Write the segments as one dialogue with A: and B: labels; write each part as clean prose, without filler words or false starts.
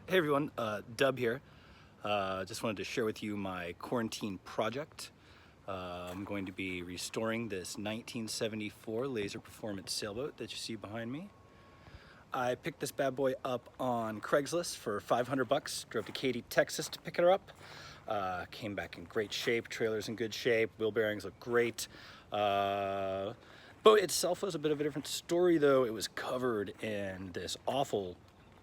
A: Hey everyone, Dub here. Just wanted to share with you my quarantine project. I'm going to be restoring this 1974 laser performance sailboat that you see behind me. I picked this bad boy up on Craigslist for 500 bucks, drove to Katy, Texas to pick her up. Came back in great shape, trailer's in good shape, wheel bearings look great. Boat itself was a bit of a different story though. It was covered in this awful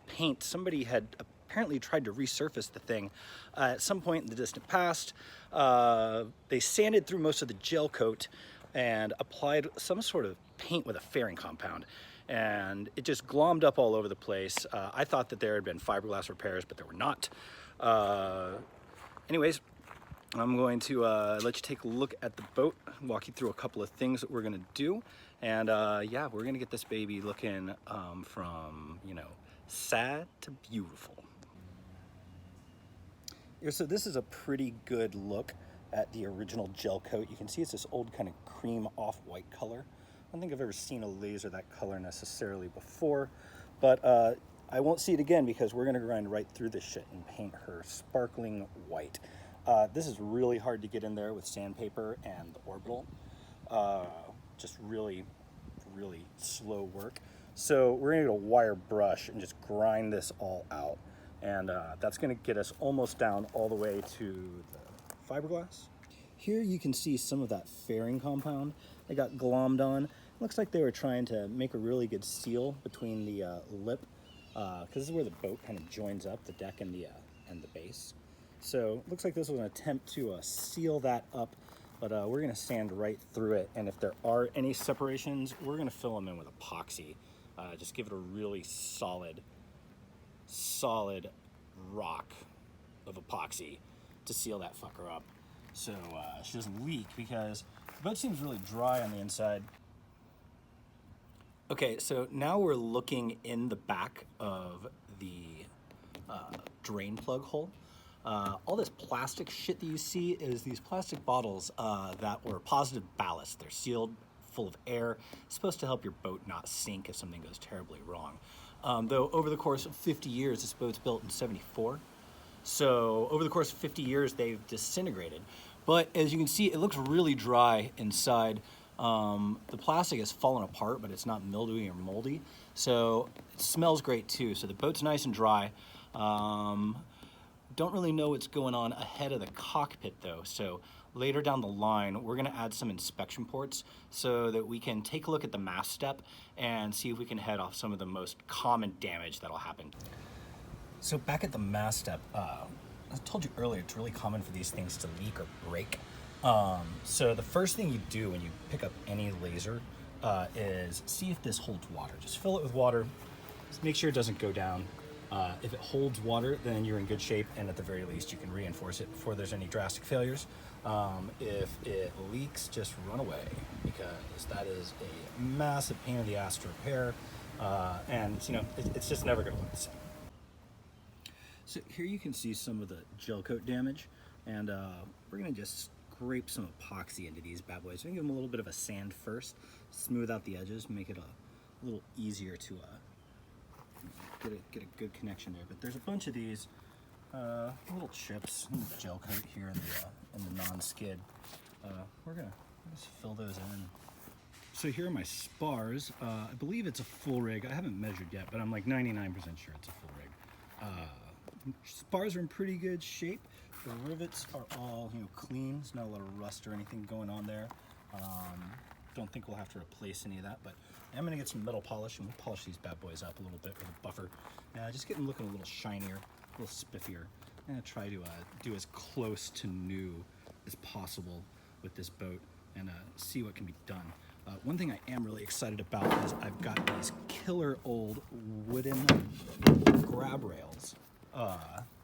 A: paint. Somebody had apparently tried to resurface the thing at some point in the distant past. They sanded through most of the gel coat and applied some sort of paint with a fairing compound, and it just glommed up all over the place. I thought that there had been fiberglass repairs, but there were not. Anyways, I'm going to let you take a look at the boat, walk you through a couple of things that we're gonna do, and yeah, we're gonna get this baby looking from, sad to beautiful. So this is a pretty good look at the original gel coat. You can see it's this old kind of cream off-white color. I don't think I've ever seen a laser that color necessarily before, but I won't see it again because we're gonna grind right through this shit and paint her sparkling white. This is really hard to get in there with sandpaper and the orbital. Just really, really slow work. So we're gonna get a wire brush and just grind this all out. And that's gonna get us almost down all the way to the fiberglass. Here you can see some of that fairing compound that got glommed on. Looks like they were trying to make a really good seal between the lip, because this is where the boat kind of joins up, the deck and the base. So it looks like this was an attempt to seal that up, but we're gonna sand right through it. And if there are any separations, we're gonna fill them in with epoxy. Just give it a really solid rock of epoxy to seal that fucker up, so she doesn't leak, because the boat seems really dry on the inside. Okay, so now we're looking in the back of the drain plug hole. All this plastic shit that you see is these plastic bottles that were positive ballast. They're sealed, full of air. It's supposed to help your boat not sink if something goes terribly wrong. Though over the course of 50 years, this boat's built in '74. So over the course of 50 years, they've disintegrated. But as you can see, it looks really dry inside. The plastic has fallen apart, but it's not mildewy or moldy. So it smells great too. So the boat's nice and dry. Don't really know what's going on ahead of the cockpit though. So later down the line, we're gonna add some inspection ports so that we can take a look at the mast step and see if we can head off some of the most common damage that'll happen. So back at the mast step, I told you earlier, it's really common for these things to leak or break. So the first thing you do when you pick up any laser is see if this holds water. Just fill it with water, just make sure it doesn't go down. If it holds water, then you're in good shape, and at the very least you can reinforce it before there's any drastic failures. If it leaks, just run away, because that is a massive pain in the ass to repair, and it's just never going to look the same. So here you can see some of the gel coat damage, and we're going to just scrape some epoxy into these bad boys. We're going to give them a little bit of a sand first, smooth out the edges, make it a little easier to get a good connection there. But there's a bunch of these little chips in the gel coat here in the non-skid. We're gonna just fill those in. So here are my spars. I believe it's a full rig. I haven't measured yet, but I'm like 99% sure it's a full rig. Spars are in pretty good shape. The rivets are all clean. There's not a lot of rust or anything going on there. Don't think we'll have to replace any of that, but I'm gonna get some metal polish and we'll polish these bad boys up a little bit with a buffer. Just get them looking a little shinier, a little spiffier. I'm gonna try to do as close to new as possible with this boat and see what can be done. One thing I am really excited about is I've got these killer old wooden grab rails.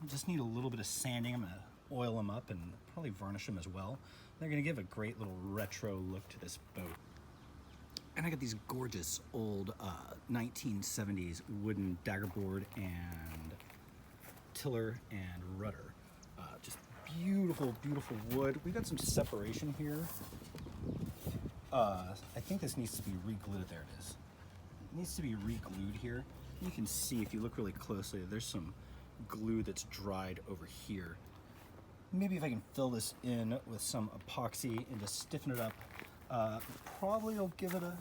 A: Just need a little bit of sanding. I'm gonna oil them up and probably varnish them as well. They're gonna give a great little retro look to this boat. And I got these gorgeous old 1970s wooden daggerboard and tiller and rudder. Just beautiful, beautiful wood. We got some separation here. I think this needs to be re-glued. There it is. It needs to be re-glued here. You can see if you look really closely, there's some glue that's dried over here. Maybe if I can fill this in with some epoxy and just stiffen it up, probably will give it a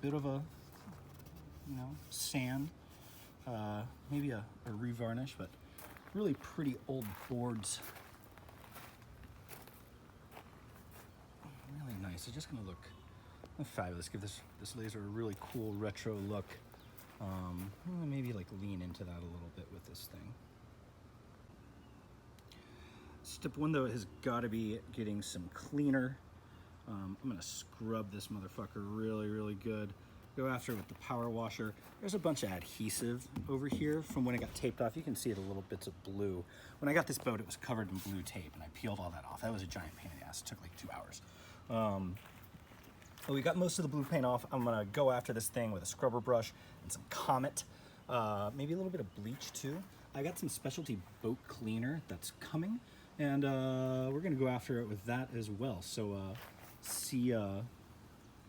A: bit of a, you know, sand, maybe a revarnish, but really pretty old boards. Really nice. It's just gonna look fabulous. Give this laser a really cool retro look. Maybe like lean into that a little bit with this thing. Step one though has got to be getting some cleaner. I'm gonna scrub this motherfucker really good. Go after it with the power washer. There's a bunch of adhesive over here from when it got taped off. You can see it, a little bits of blue. When I got this boat, it was covered in blue tape, and I peeled all that off. That was a giant pain in the ass. It took like 2 hours. Well, we got most of the blue paint off. I'm gonna go after this thing with a scrubber brush and some Comet, maybe a little bit of bleach too. I got some specialty boat cleaner that's coming, and we're gonna go after it with that as well. So we'll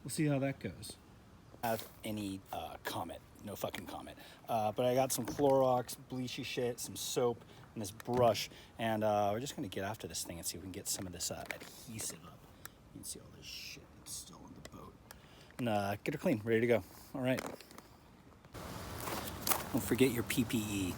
A: see how that goes. Have any Comet, no fucking Comet, but I got some Clorox, bleachy shit, some soap, and this brush, and we're just gonna get after this thing and see if we can get some of this adhesive up. You can see all this shit that's still in the boat, and get her clean, ready to go. All right. Don't forget your PPE.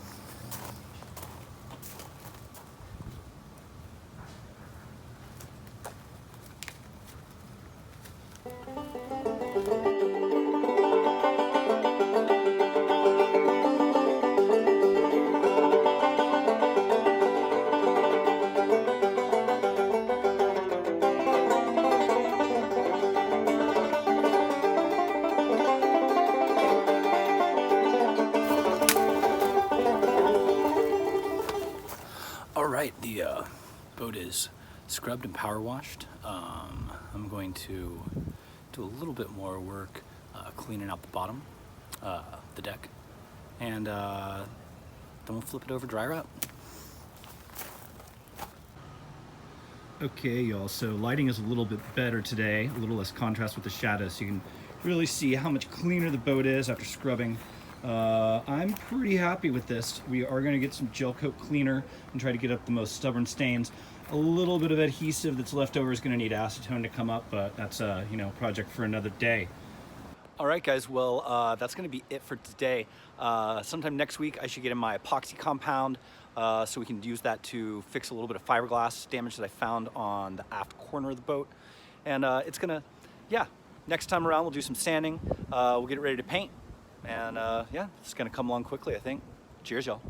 A: All right, the boat is scrubbed and power washed. I'm going to do a little bit more work cleaning out the bottom, the deck, and then we'll flip it over, dry her out. Okay, y'all, so lighting is a little bit better today, a little less contrast with the shadows, so you can really see how much cleaner the boat is after scrubbing. I'm pretty happy with this. We are going to get some gel coat cleaner and try to get up the most stubborn stains. A little bit of adhesive that's left over is going to need acetone to come up, but that's a project for another day. All right, guys. Well, that's going to be it for today. Sometime next week, I should get in my epoxy compound so we can use that to fix a little bit of fiberglass damage that I found on the aft corner of the boat. And it's going to, yeah, next time around we'll do some sanding. We'll get it ready to paint. And yeah, it's gonna come along quickly, I think. Cheers, y'all.